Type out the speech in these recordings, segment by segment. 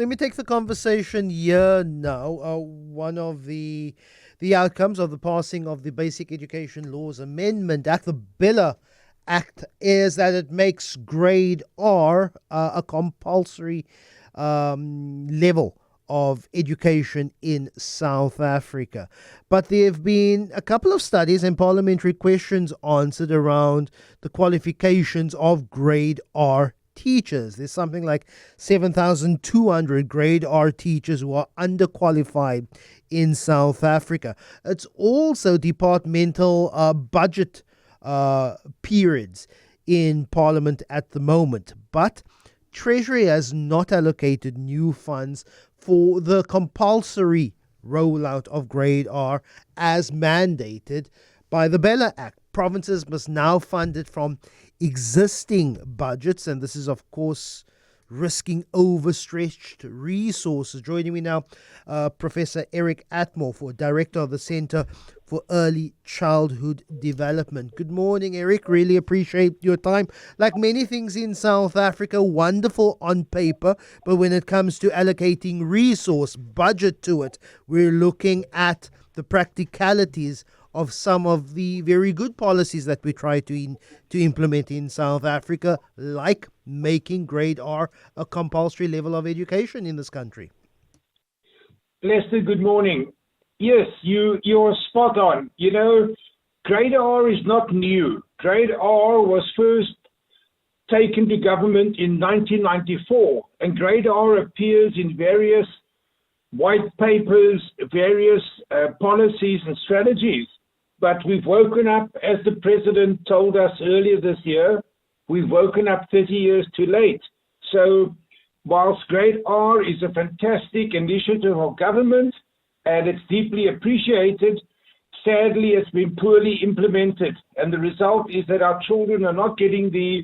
let me take the conversation here now. One of the outcomes of the passing of the Basic Education Laws Amendment Act, the BELA Act, is that it makes grade R a compulsory level of education in South Africa. But there have been a couple of studies and parliamentary questions answered around the qualifications of grade R teachers. There's something like 7,200 grade R teachers who are underqualified in South Africa. It's also departmental budget periods in Parliament at the moment. But Treasury has not allocated new funds for the compulsory rollout of grade R as mandated by the BELA Act. Provinces must now fund it from existing budgets, and this is, of course, risking overstretched resources. Joining me now, Professor Eric Atmore, Director of the Centre for Early Childhood Development. Good morning, Eric. Really appreciate your time. Like many things in South Africa, wonderful on paper, but when it comes to allocating resource, budget to it, we're looking at the practicalities of some of the very good policies that we try to implement in South Africa, like making grade R a compulsory level of education in this country. Lester, good morning. Yes, you're spot on. You know, grade R is not new. Grade R was first taken to government in 1994, and grade R appears in various white papers, various policies and strategies. But we've woken up, as the president told us earlier this year, we've woken up 30 years too late. So whilst grade R is a fantastic initiative of government and it's deeply appreciated, sadly it's been poorly implemented. And the result is that our children are not getting the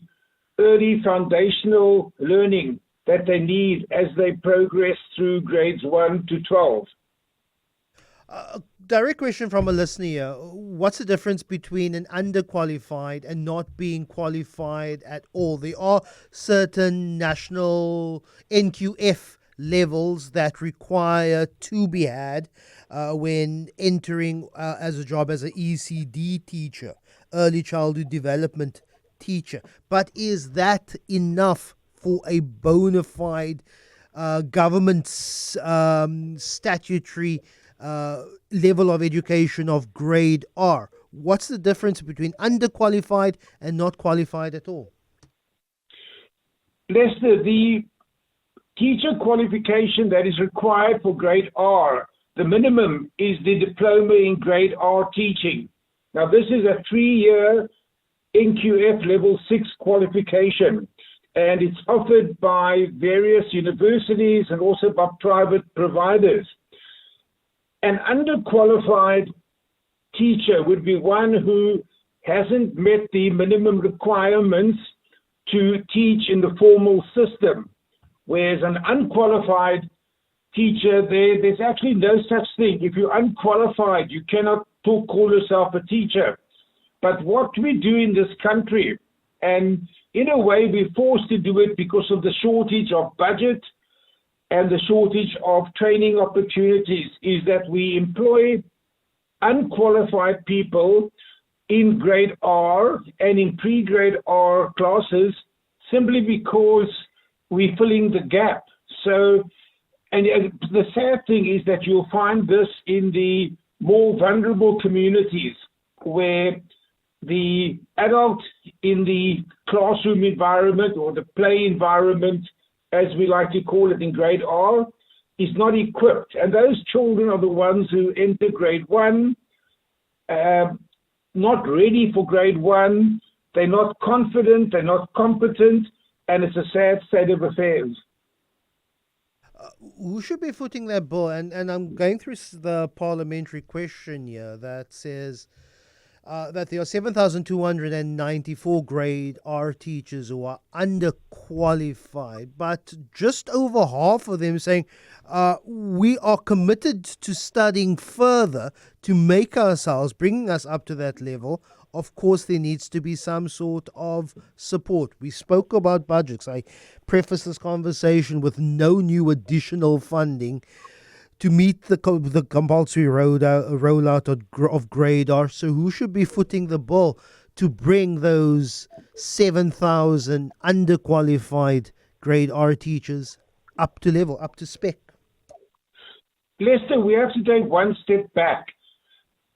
early foundational learning that they need as they progress through grades 1 to 12. Direct question from a listener here. What's the difference between an underqualified and not being qualified at all? There are certain national NQF levels that require to be had when entering as a job as an ECD teacher, early childhood development teacher. But is that enough for a bona fide government statutory level of education of grade R? What's the difference between underqualified and not qualified at all? Lester, the teacher qualification that is required for grade R, the minimum is the diploma in grade R teaching. Now, this is a 3-year NQF level 6 qualification, and it's offered by various universities and also by private providers. An underqualified teacher would be one who hasn't met the minimum requirements to teach in the formal system, whereas an unqualified teacher, there's actually no such thing. If you're unqualified, you cannot call yourself a teacher. But what we do in this country, and in a way we're forced to do it because of the shortage of budget and the shortage of training opportunities, is that we employ unqualified people in grade R and in pre-grade R classes simply because we're filling the gap. So, and the sad thing is that you'll find this in the more vulnerable communities where the adult in the classroom environment or the play environment, as we like to call it in grade R, is not equipped. And those children are the ones who enter grade 1, not ready for grade 1, they're not confident, they're not competent, and it's a sad state of affairs. Who should be footing that bill? And I'm going through the parliamentary question here that says that there are 7,294 grade R teachers who are underqualified, but just over half of them saying we are committed to studying further to make ourselves, bringing us up to that level of course there needs to be some sort of support. We spoke about budgets. I preface this conversation with no new additional funding to meet the compulsory rollout of grade R. So who should be footing the bill to bring those 7,000 underqualified grade R teachers up to level, up to spec? Lester, we have to take one step back.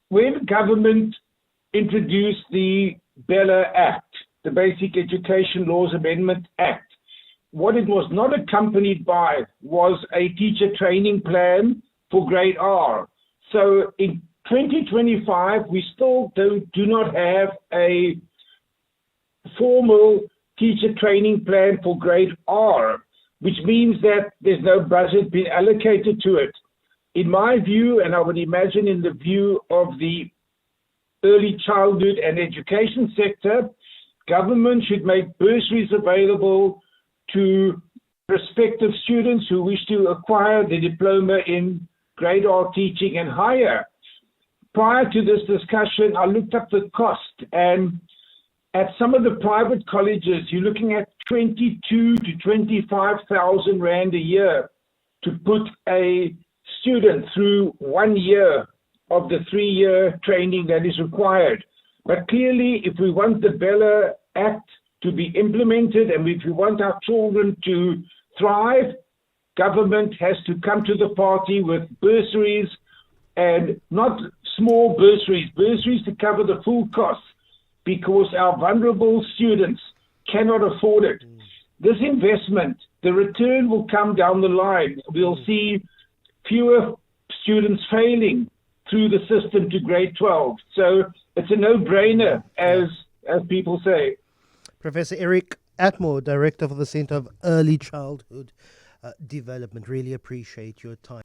When government introduced the BELA Act, the Basic Education Laws Amendment Act, what it was not accompanied by was a teacher training plan for grade R. So in 2025, we still do not have a formal teacher training plan for grade R, which means that there's no budget being allocated to it. In my view, and I would imagine in the view of the early childhood and education sector, government should make bursaries available to prospective students who wish to acquire the diploma in grade R teaching and higher. Prior to this discussion, I looked up the cost, and at some of the private colleges, you're looking at 22 to 25,000 Rand a year to put a student through 1 year of the 3-year training that is required. But clearly, if we want the BELA Act to be implemented and if we want our children to thrive, government has to come to the party with bursaries, and not small bursaries to cover the full costs, because our vulnerable students cannot afford it. This investment, the return will come down the line. We'll see fewer students failing through the system to grade 12. So it's a no-brainer, as people say. Professor Eric Atmore, Director for the Centre of Early Childhood Development. Really appreciate your time.